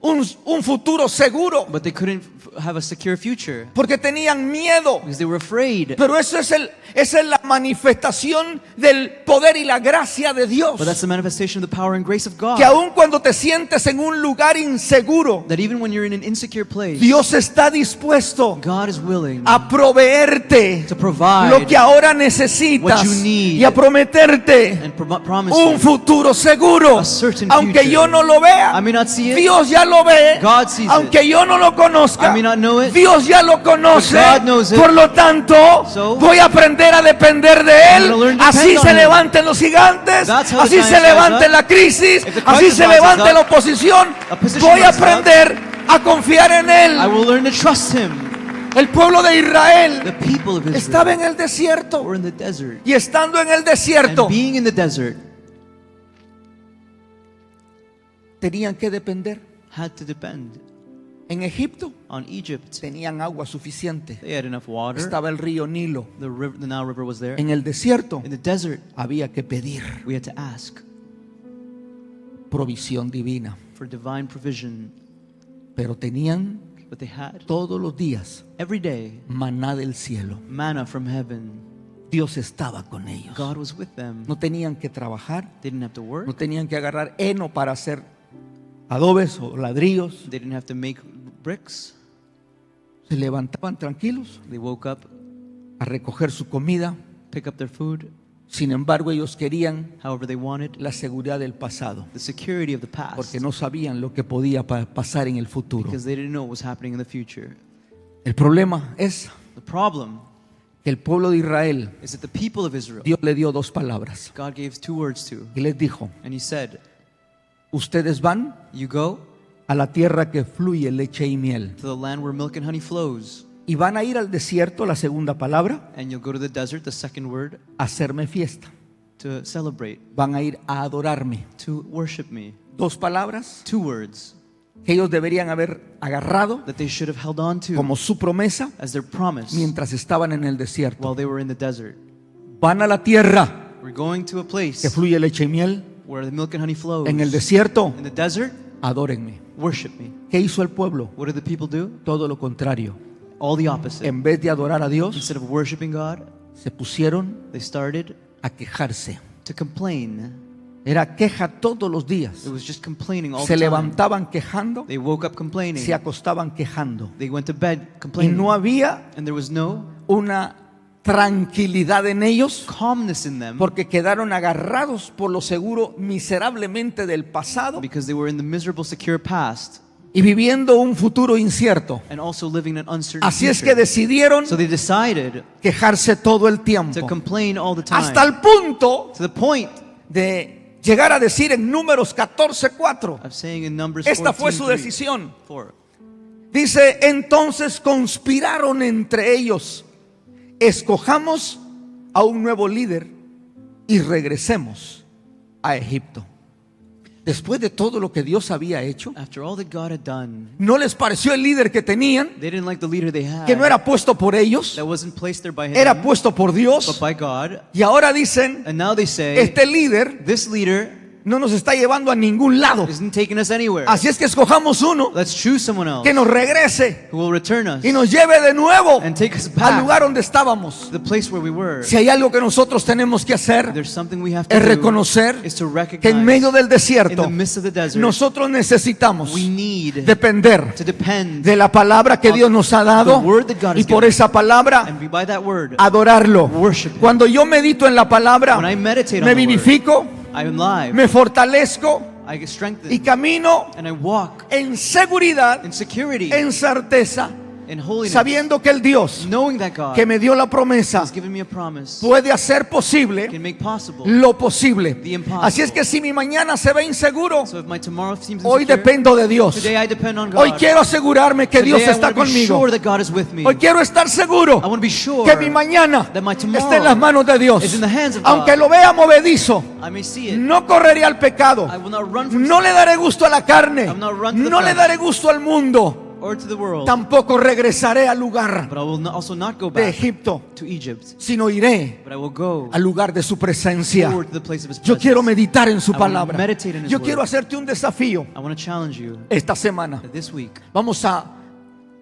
un futuro seguro but they couldn't have a secure future porque tenían miedo. because they were afraid. Pero esa es la manifestación del poder y la gracia de Dios. But that's the manifestation of the power and grace of God. Que aun cuando te sientes en un lugar inseguro, That even when you're in an insecure place, Dios está dispuesto God is willing a proveerte to provide lo que ahora necesitas what you need y a prometerte and promise un you. futuro seguro. A certain Aunque future. yo no lo vea, I may not see it. Dios ya lo ve. God sees Aunque yo no lo conozca, I may not know it. Dios ya lo conoce. But God knows it. Por lo tanto, So, voy a aprender a depender de I'm Él. gonna learn to Así depend se on Him. levanten los gigantes, That's how the así giants se rise levante up. la crisis, If the así crisis se rises levante up, la oposición. a position Voy a rises up. aprender a confiar en I Él. will learn to trust Him. El pueblo de The Israel people of Israel estaba en el desierto. were in the desert. Y estando en el desierto, And being in the desert, tenían que depender. had to depend En Egipto on Egypt. tenían agua suficiente. They had enough water. Estaba el río Nilo. The Nile River was there. En el desierto In the desert, había que pedir we had to ask provisión divina. for divine provision. Pero tenían But they had todos los días every day maná del cielo. manna from heaven. Dios estaba con ellos. God was with them. No tenían que trabajar, They didn't have to no work. tenían que agarrar heno para hacer adobes o ladrillos. They didn't have to make bricks. Se levantaban tranquilos They woke up, a recoger su comida. pick up their food, Sin embargo, ellos querían however they wanted. la seguridad del pasado, The security of the past. porque no sabían lo que podía pasar en el futuro. Because they didn't know what was happening in the future. El problema es The problem que el pueblo de Israel, is that the people of Israel, Dios le dio dos palabras God gave 2 words to. y les dijo: And He said, ustedes van you go a la tierra que fluye leche y miel, to the land where milk and honey flows. y van a ir al desierto, la segunda palabra, And you'll go to the desert, the second word, a hacerme fiesta. to celebrate, Van a ir a adorarme. to worship me. Dos palabras 2 words que ellos deberían haber agarrado that they should have held on to como su promesa as their promise mientras estaban en el desierto. while they were in the desert. Van a la tierra We're going to a que place fluye leche y miel. where the milk and honey flows. En el desierto, In the desert, adórenme. worship me. ¿Qué hizo el pueblo? What did the people do? Todo lo contrario. All the opposite. En vez de adorar a Dios, Instead of worshiping God, se pusieron they started a quejarse. to complain. Era queja todos los días. It was just complaining all Se the time. levantaban quejando, They woke up complaining. se acostaban quejando. They went to bed Y complaining. no había And there was no una tranquilidad en ellos, calmness in them porque quedaron agarrados por lo seguro miserablemente del pasado because they were in the miserable, secure past y viviendo un futuro incierto. and also living an uncertain Así es que future. decidieron So they decided quejarse todo el to tiempo, complain all the time. hasta el punto To the point de llegar a decir en Números 14:4. of saying in Numbers Esta fue su 14:3, decisión. 4, Dice, entonces conspiraron entre ellos, escojamos a un nuevo líder y regresemos a Egipto. Después de todo lo que Dios había hecho, after all that God had done, ¿no les pareció el líder que tenían, they didn't like the leader they had. que no era puesto por ellos, That wasn't placed there by him, era puesto por but Dios? by God. Y ahora dicen, And now they say, este líder this leader no nos está llevando a ningún lado. isn't taking us anywhere. Así es que escojamos uno Let's choose someone else que nos regrese who will return us y nos lleve de nuevo and take us al back lugar donde estábamos. to the place where we were. Si hay algo que nosotros tenemos que If hacer, there's something we have to es do, reconocer is to que en medio del recognize in the desierto midst of the desert, nosotros necesitamos we need depender to depend de la palabra que on Dios nos ha the dado word that God y has por given. esa palabra And by that word, adorarlo. worship Him. Cuando yo medito en la palabra, When I meditate me on the word, vivifico, I am live, me fortalezco I get strengthened, y camino and I walk en seguridad, in security, en certeza, in holiness, sabiendo que el Dios knowing that God que me dio la promesa has given me a promise, puede hacer posible can make possible lo posible. the impossible. Así es que si mi mañana se ve inseguro, So if my tomorrow seems hoy insecure, dependo de Dios. today I depend on God. Hoy quiero asegurarme que Today Dios I está want to be conmigo. sure that God is with me. Hoy quiero estar seguro I want to be sure que mi mañana that my tomorrow esté en las manos de Dios. is in the hands of God. Aunque lo vea movedizo, I may see it. no correré al pecado. I will not run from No le daré gusto a la carne. I will not run to the No le flesh. daré gusto al mundo. or to the world, Tampoco regresaré al lugar but I will also not go de back Egipto, to Egypt, sino iré but I will go al lugar de su presencia. forward to the place of His Yo presence. quiero meditar en su I wanna palabra. meditate in His Yo word. quiero hacerte un desafío I want to challenge you esta semana. that this week, Vamos a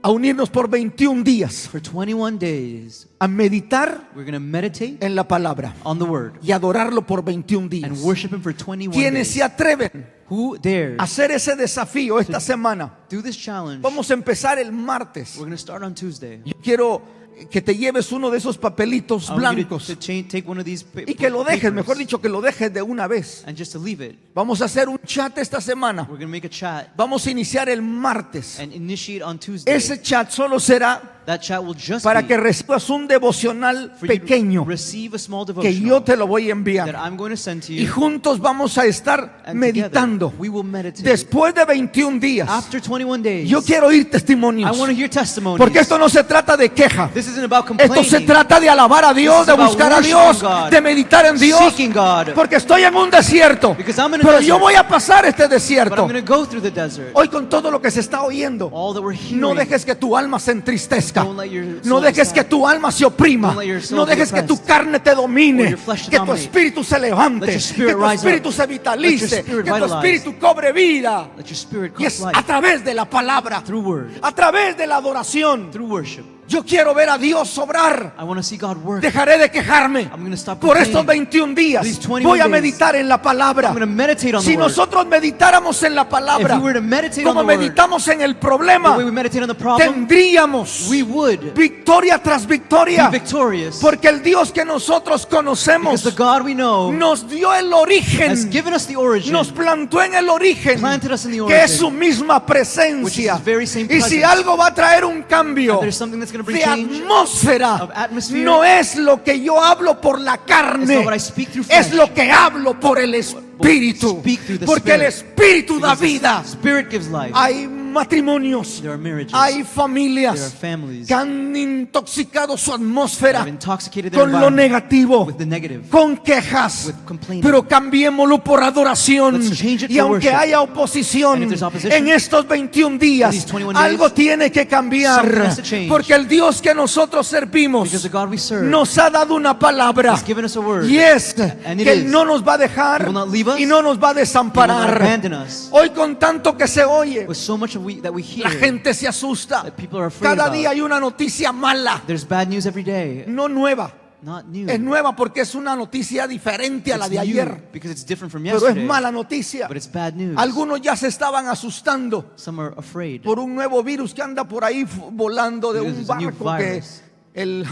unirnos por 21 días for 21 days, a meditar we're going to meditate en la palabra on the Word y adorarlo por 21 and días. worship Him for 21 Quienes days. se atreven Who dares a hacer ese desafío esta semana, do this challenge? vamos a empezar el martes. We're going to start on Tuesday. Yo quiero que te lleves uno de esos papelitos I want you blancos to take one of these y que lo dejes, papers mejor dicho, que lo dejes de una vez. and just to leave it. Vamos a hacer un chat esta semana. We're going to make a chat Vamos a iniciar el martes. and initiate on Tuesday. Ese chat solo será That chat will just para be que recibas un devocional for you to pequeño receive a small que devotional yo te lo voy a that enviar. I'm going to send to Y you. juntos vamos a estar And meditando. together we will meditate. Después de 21 días, After 21 days, yo quiero oír I testimonios. want to hear testimonies. Porque esto no se trata de queja. This isn't about Esto complaining. se trata de alabar a Dios, This is de about buscar a worshiping Dios, God, de meditar en Dios. seeking God. Porque estoy en un desierto. Because I'm in a Pero desert. yo voy a pasar este But I'm desierto. going to go through the desert. Hoy con todo lo que se está oyendo, All that we're hearing. no dejes que tu alma se entristezca. Don't let your No soul dejes be que sad. tu alma se oprima. Don't let your soul No be dejes que tu oppressed. carne te Or domine. your flesh to Que tu dominate. espíritu se levante. Let your Que spirit tu rise espíritu up. se vitalice. Let your spirit Que tu vitalize. espíritu cobre vida. Let your spirit Y cause es a life través de la palabra, through word, a través de la adoración. through worship. Yo quiero ver a Dios obrar. I want to see God work. Dejaré de quejarme. I'm going to stop Por complaining. estos 21 días These 21 voy a days, meditar en la palabra. I'm going to meditate on Si the word. nosotros meditáramos en la If palabra we were to meditate como on the word, meditamos en el the problema, way we meditate on the problem, tendríamos we would victoria tras victoria. be victorious. Porque el Dios que nosotros conocemos Because the God we know nos dio el has origen, given us the origin, nos plantó en el origen, planted us in the que es origin, su misma which is presencia. His very same Y si presence. algo va a traer un cambio And there's something that's going to bring de change atmósfera, of atmosphere. no es lo que yo hablo por la It's carne, not what I speak through es flesh. lo que hablo por el Espíritu. Speak through the Porque el Spirit. Espíritu da Because the vida. Spirit gives life. Hay matrimonios, There are marriages. hay There are familias families que han intoxicado su that atmósfera have intoxicated their con lo environment negativo, with the negative. con quejas, with complaining. pero cambiémoslo por adoración. Let's change it Y for aunque worship. haya oposición And if there's opposition, en estos 21 in días, these 21 days, algo tiene que something cambiar, has to change. porque el Dios que nosotros servimos Because the God we serve nos ha dado una palabra, has given us a word. y es And it que Él is, no nos va a dejar He will not leave us, y no nos va a He will not desamparar. abandon us. Hoy con tanto que se oye, With so much that we hear, la gente se asusta. that people are afraid Cada about. día hay una noticia mala, There's bad news every day. no nueva, Not new. Es nueva porque es una noticia diferente a la It's de new ayer. because it's different from Pero es yesterday. mala noticia. But it's bad news. Algunos ya se estaban asustando Some are afraid. por un nuevo virus que anda por ahí volando de Because un it's a new barco que virus. el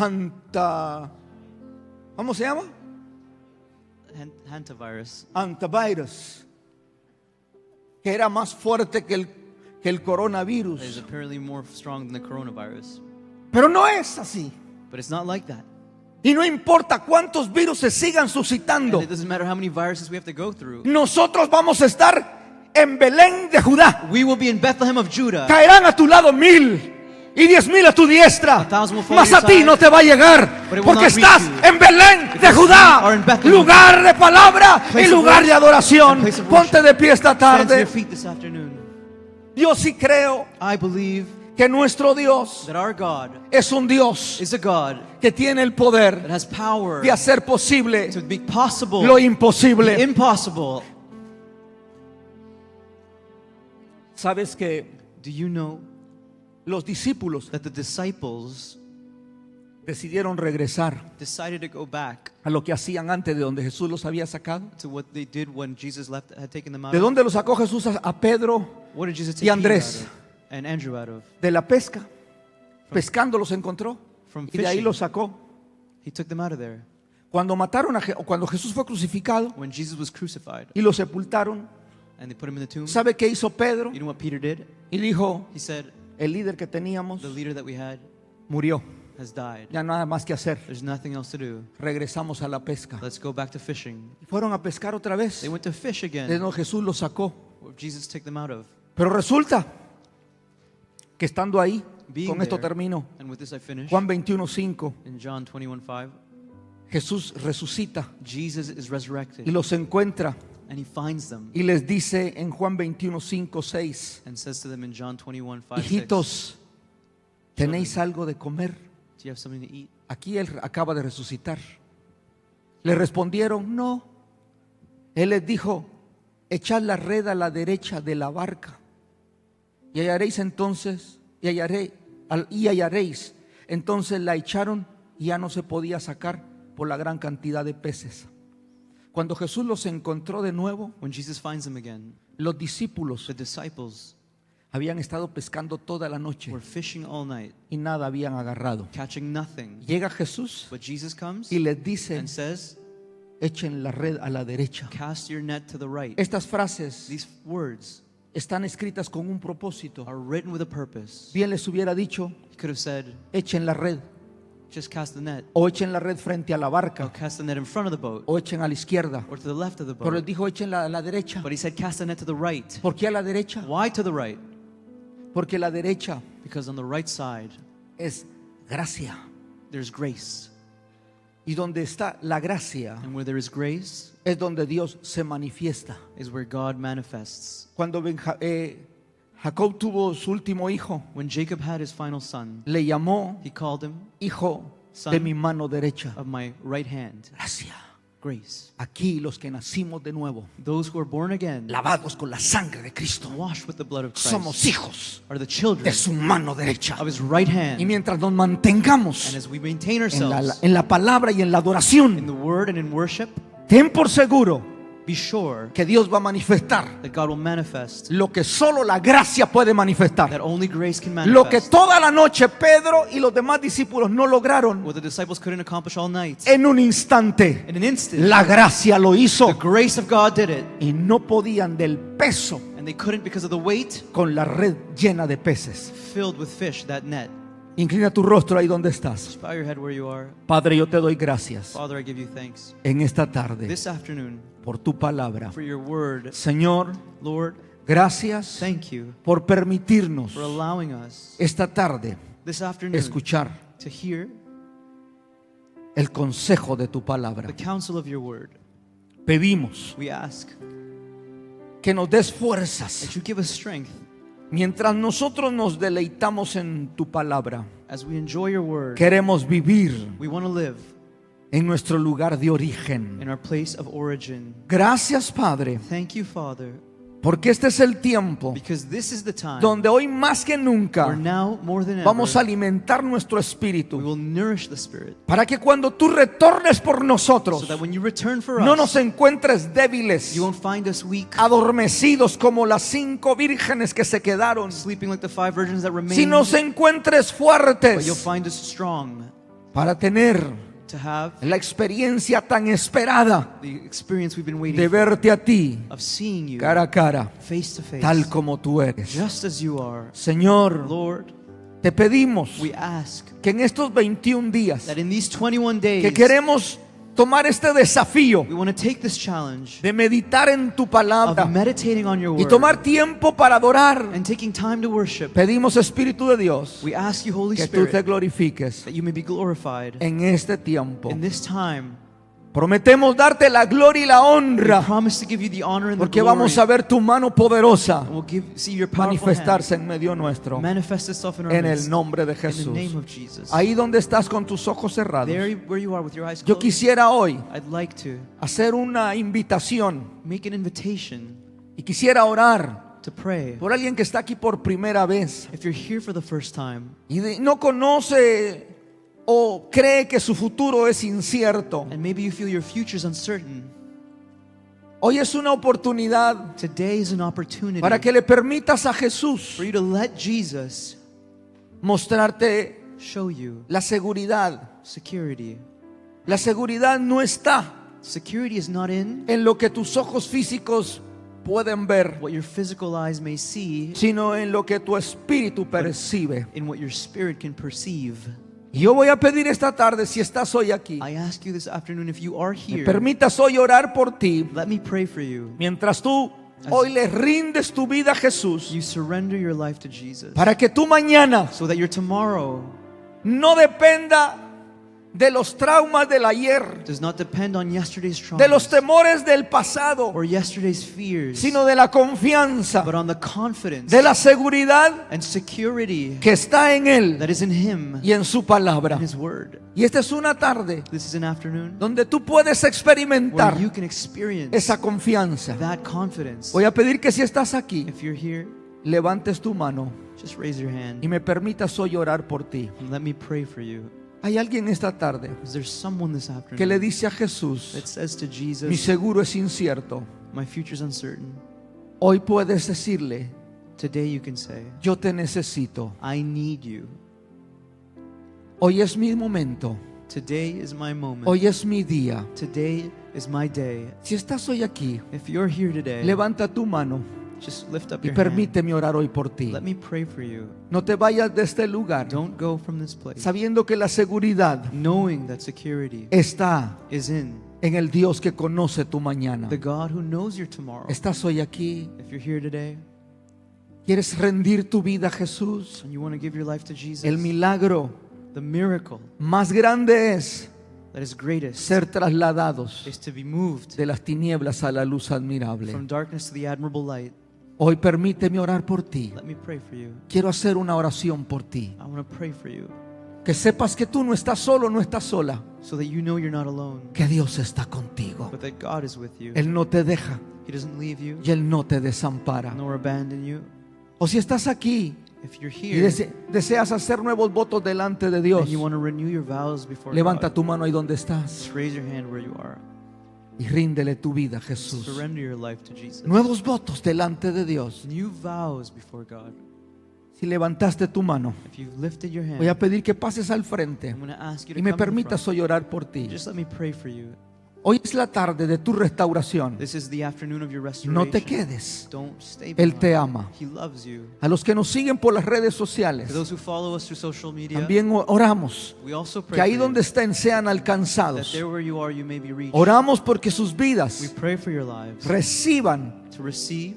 ¿cómo se llama? Hantavirus. Antivirus, que era más fuerte que el Is coronavirus. apparently more strong than the coronavirus. Pero no es así. But it's not like that. Y no importa cuántos virus se sigan And suscitando, it doesn't matter how many viruses we have to go through. nosotros vamos a estar en Belén de Judá. We will be in Bethlehem of Judah. Caerán a tu lado 1000 y 10,000 a tu diestra, 1,000 will fall mas at a your ti side, no te va a llegar, but it will porque not reach estás you. en Belén de Because Judá, you are in Bethlehem, lugar de palabra y place of lugar de worship, adoración. and place of Ponte worship. de pie esta Stand to tarde. your feet this afternoon. Yo sí creo I believe que nuestro Dios that our God es un Dios is a God que tiene el that poder has power de hacer posible to make possible lo the imposible. impossible. Sabes que Do you know los discípulos that the disciples decidieron regresar decided to go back a lo que hacían antes de donde Jesús los había sacado? to what they did when Jesus had taken them out? ¿De dónde los sacó Jesús a Pedro? What did Jesus y take Andrés? Peter out of? And Andrew out of? De la pesca. Pescando los encontró From y de ahí fishing. los sacó. He took them out of there. Cuando mataron cuando Jesús fue crucificado When Jesus was crucified y lo sepultaron, and they put him in the tomb, ¿sabe qué hizo Pedro? you know what Peter did? Y dijo, He said, el líder que teníamos the leader that we had murió. has died. Ya nada más que hacer. There's nothing else to do. Regresamos a la pesca. Let's go back to fishing. Y fueron a pescar otra vez. They went to fish De again. donde Jesús los sacó. Where Jesus took them out of. Pero resulta que estando ahí, Being con esto there, termino, and with this I finish. Juan 21:5, In John 21:5, Jesús resucita Jesus is y resurrected los encuentra and he finds them y les dice en Juan 21:5-6, and says to them in John 21:5, 6, hijitos, ¿tenéis algo de comer? do you have something to eat? Aquí él acaba de resucitar. Le respondieron, no. Él les dijo, echad la red a la derecha de la barca y hallaréis entonces, y hallaréis. Entonces la echaron y ya no se podía sacar por la gran cantidad de peces. Cuando Jesús los encontró de nuevo, When Jesus finds them again, los discípulos the disciples habían estado pescando toda la noche were fishing all night, y nada habían agarrado. catching nothing. Llega Jesús But Jesus comes y les dice, and says, echen la red a la derecha. cast your net to the right. Estas frases These words están escritas con un propósito. are written with a purpose. Bien les hubiera dicho, He could have said, echen la red, just cast the net, o echen la red frente a la or barca, cast the net in front of the boat, o echen a la izquierda. or to the left of the Pero les boat. dijo, echen a la derecha. But he said, cast the net to the right. ¿Por qué a la derecha? Why to the right? Porque la derecha Because on the right side, es gracia. there's grace. Y donde está la gracia And where there is grace es donde Dios se manifiesta. is where God manifests. Cuando Jacob tuvo su último hijo, When Jacob had his final son, le llamó he called him hijo Son de mi mano derecha. of my right hand. Gracia. Grace. Aquí los que nacimos de nuevo, Those who are born again, lavados con la sangre de Cristo, washed with the blood of somos Christ, hijos are the children de su mano derecha. of his right Y hand. mientras nos mantengamos And as we maintain en ourselves en la palabra y en la in adoración, the word and in worship, ten por seguro be sure que Dios va a manifestar that God will manifest lo que solo la gracia puede manifestar. that only grace can Lo que manifest. toda la noche Pedro y los demás discípulos no lograron, What the disciples couldn't accomplish all night. en un instante In an instant, la gracia lo the hizo grace of God did it. y no podían del peso And they couldn't because of the weight con la red llena de peces. filled with fish, that net. Inclina tu rostro ahí donde estás. Just bow your head where you are. Padre, yo te doy gracias Father, I give you thanks en esta tarde this afternoon por tu palabra. for your word. Señor, Lord, gracias thank you por permitirnos for allowing us esta tarde this afternoon escuchar to hear el consejo de tu palabra. the counsel of your word. Pedimos We ask que nos des fuerzas that you give us strength mientras nosotros nos deleitamos en tu palabra. as we enjoy your word. Queremos vivir We want to live en nuestro lugar de origen. in our place of origin. Gracias, Padre, Thank you, Father, Porque este es el tiempo because this is the time donde hoy más que where nunca now more than ever vamos a alimentar nuestro we espíritu, will nourish the Spirit, para que cuando tú retornes por so nosotros that when you return for no us, nos encuentres débiles, you won't find us weak, adormecidos como las 5 vírgenes que se quedaron, sleeping like the 5 virgins that remained, si nos encuentres but you'll fuertes find us strong para tener to have la experiencia tan esperada the experience we've been waiting de for, verte a ti of seeing you cara a cara, face to face, tal como tú eres. just as you are. Señor, Lord, te pedimos we ask que en estos 21 días that in these 21 days, que queremos tomar este desafío we want to take this challenge de meditar en tu of palabra meditating on your y word tomar tiempo para adorar, and taking time to worship. pedimos, Espíritu de Dios, We ask you, Holy que tú te Spirit, glorifiques that you may be glorified en este tiempo. in this time. Prometemos darte la gloria y la We honra, promise to give you the honor and the porque glory. vamos a ver tu mano poderosa And we'll see your powerful hand manifestarse en medio nuestro, manifest itself in our en midst. el nombre de In the Jesús. name of Jesus. Ahí donde estás con tus ojos cerrados, There where you are with your eyes yo closed, quisiera hoy I'd like to hacer una invitación make an invitation y quisiera orar to pray. por alguien que está aquí por primera vez If you're here for the first time y no conoce o cree que su futuro es incierto. and maybe you feel your future's uncertain, Hoy es una oportunidad today is an opportunity para que le permitas a Jesús for you to let Jesus mostrarte show you la seguridad. security. La seguridad no está Security is not in en lo que tus ojos físicos pueden ver, what your physical eyes may see, sino en lo que tu espíritu percibe. in what your spirit can perceive. Y yo voy a pedir esta tarde, si estás hoy aquí, I ask you this afternoon, if you are me here, permitas hoy orar por ti, let me pray for you. mientras tú hoy le rindes tu vida a Jesús, You surrender your life to Jesus, para que tu mañana so that your tomorrow no dependa de los traumas del ayer, does not depend on yesterday's de los traumas temores del pasado, or yesterday's fears, sino de la confianza, but on the confidence de la seguridad and security que está en Él that is in Him y en su palabra. and His Word. Y esta es una tarde This is an afternoon donde tú puedes experimentar where you can experience esa confianza. that confidence. Voy a pedir que si estás aquí, If you're here, levantes tu mano just raise your hand y me permitas hoy orar por ti. and let me pray for you. Hay alguien esta tarde Is there someone this que le afternoon dice a Jesús: that says to mi Jesus, seguro es incierto. my future's uncertain? Hoy puedes decirle: Today you can say, yo te necesito. I need you. Hoy es mi momento. Today is my moment. Hoy es mi día. Today is my day. Si estás hoy aquí, If you're here today, levanta tu mano just lift up y your hand. permíteme orar hoy por ti. Let me pray for you. No te vayas de este lugar Don't go from this place sabiendo que la seguridad knowing that security está is in en el Dios que conoce tu mañana. the God who knows your tomorrow. ¿Estás hoy aquí? If you're here today ¿Quieres rendir tu vida a Jesús? and you want to give your life to Jesus, El milagro the miracle más grande es that is greatest ser trasladados is to be moved de las tinieblas a la luz admirable. from darkness to the admirable light. Hoy permíteme orar por ti. Let me pray for you. Quiero hacer una oración por ti. I want to pray for you Que sepas que tú no estás solo, no estás sola. so that you know you're not alone, Que Dios está contigo. but that God is with you. Él no te deja He doesn't leave you y Él no te desampara. nor abandon you. O si estás aquí If you're y here deseas hacer nuevos votos delante de Dios, and you want to renew your vows before levanta God, tu mano ahí donde estás just raise your hand where you are. y ríndele tu vida a Jesús. Surrender your life to Jesus. Nuevos votos delante de Dios. New vows before God. Si levantaste tu mano, If you've lifted your hand, voy a pedir que pases al frente I'm going to ask you to y me come to the permitas front. hoy orar por ti. Just let me pray for you. Hoy es la tarde de tu restauración. This is the afternoon of your restoration. No te quedes. Don't stay Él behind. te ama. He loves you. A los que nos siguen por las redes For sociales, those who follow us through social media, también oramos we also pray que ahí for donde you, estén sean that alcanzados. there where you are, you may be reached. Oramos porque sus We vidas pray for your lives reciban to receive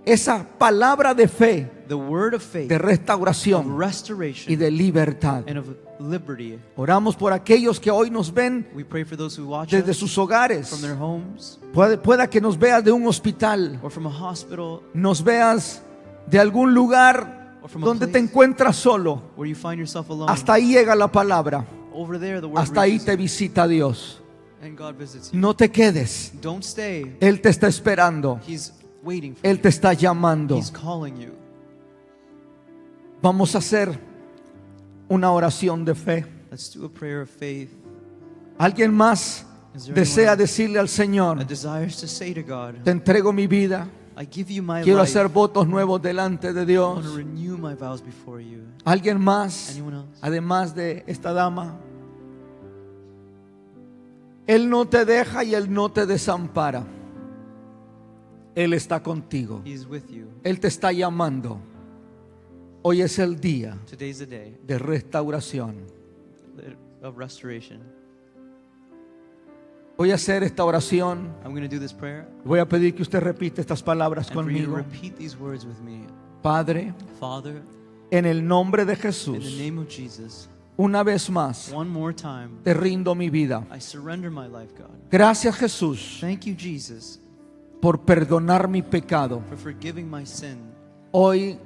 esa palabra de fe, the word of faith, de of restauración restoration, y de libertad. and of liberty. Oramos por aquellos que hoy nos ven We pray for those who watch desde us sus from hogares. their homes Pueda que nos veas de un hospital, or from a hospital nos veas de algún lugar or from a donde te place encuentras solo. where you find yourself alone. Hasta ahí llega la palabra. Over there, the word Hasta ahí reaches te visita Dios. and God visits you. No te quedes. Don't stay. Él te está esperando. He's waiting for Él you. te está llamando. He's calling you. Vamos a hacer una oración de fe. Let's do a prayer of faith. ¿Alguien más Is there desea anyone decirle al Señor, that desires to say to God, te entrego mi vida, I give you my quiero life. hacer votos nuevos delante de I want to Dios? renew my vows before you. ¿Alguien más, Anyone else? además de esta dama? Él no te deja y Él no te desampara. Él está contigo. He's with you. Él te está llamando. Hoy es el día Today's the day de restauración. of restoration. Voy a hacer esta oración. I'm going to do this prayer. Voy a pedir que usted repita estas palabras And for you to conmigo. repeat these words with me. Padre, Father, en el nombre de in the Jesús, name of Jesus, una vez más, one more time, te rindo mi vida. I surrender my life, God. Gracias, Jesús, Thank you, Jesus, por perdonar mi pecado. for forgiving my sin. Hoy,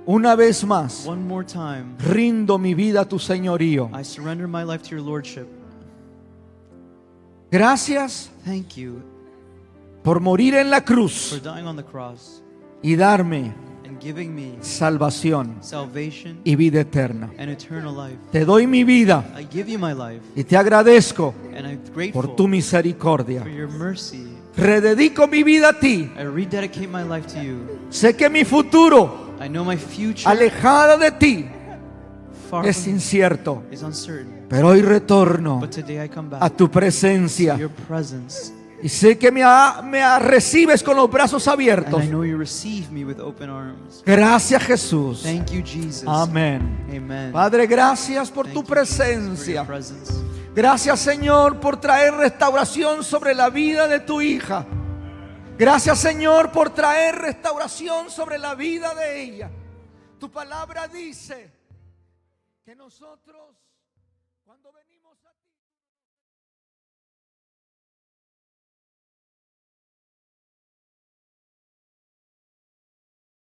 una vez más, One more time, rindo mi vida a tu señorío. I surrender my life to your lordship. Gracias Thank you por morir en la for cruz dying on the cross y darme and giving me salvación salvation y vida eterna. and eternal life. Te doy mi vida I give you my life, y te agradezco and I'm por grateful tu misericordia. for your mercy. Rededico mi vida a ti. I rededicate my life to you. Sé que mi futuro, I know my future alejado de ti, far es from incierto, is uncertain, pero hoy retorno but today I come a back tu to presencia your presence, y sé que me recibes con los brazos and abiertos. I know you receive me with open arms. Gracias, Jesús. Thank you, Jesus. Amén. Amen. Padre, gracias por Thank tu you, Jesus, for your presencia. presence. Gracias, Señor, por traer restauración sobre la vida de tu hija. Gracias, Señor, por traer restauración sobre la vida de ella. Tu palabra dice que nosotros, cuando venimos a ti...